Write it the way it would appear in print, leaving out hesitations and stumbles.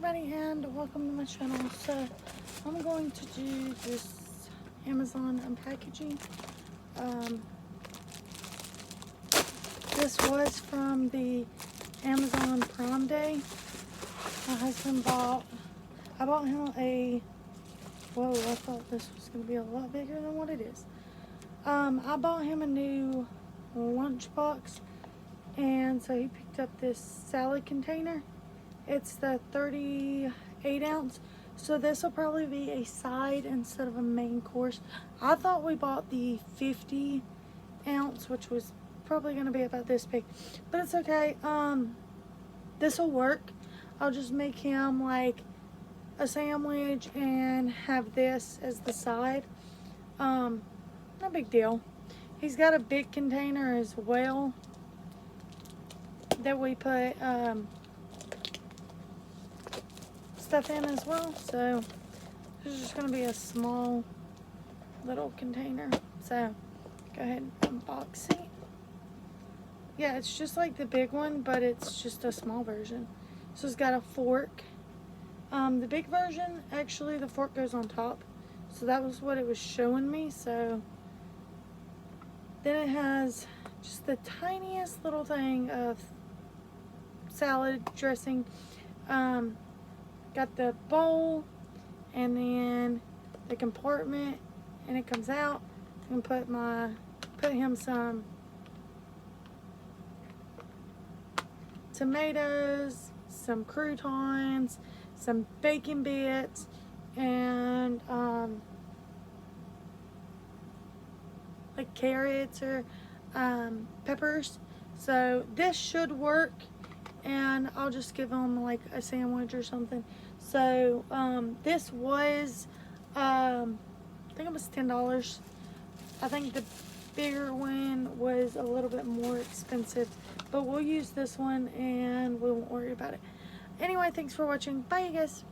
everybody, and welcome to my channel. So I'm going to do this Amazon unpackaging. This was from the Amazon Prime Day. My husband I bought him whoa, I thought this was going to be a lot bigger than what it is. I bought him a new lunchbox, and so he picked up this salad container. It's the 38 ounce, so this will probably be a side instead of a main course. I thought we bought the 50 ounce, which was probably going to be about this big, but it's okay. This will work. I'll just make him like a sandwich and have this as the side. No big deal. He's got a big container as well that we put stuff in as well, so this is just going to be a small little container. So go ahead and unbox it. Yeah, it's just like the big one, but it's just a small version. So it's got a fork. The big version, actually the fork goes on top, so that was what it was showing me. So then it has just the tiniest little thing of salad dressing. Got the bowl and then the compartment, and it comes out. I can put him some tomatoes, some croutons, some bacon bits, and like carrots or peppers. So this should work, and I'll just give them like a sandwich or something. So this was I think it was $10. I think the bigger one was a little bit more expensive, but we'll use this one and we won't worry about it. Anyway, thanks for watching. Bye, you guys.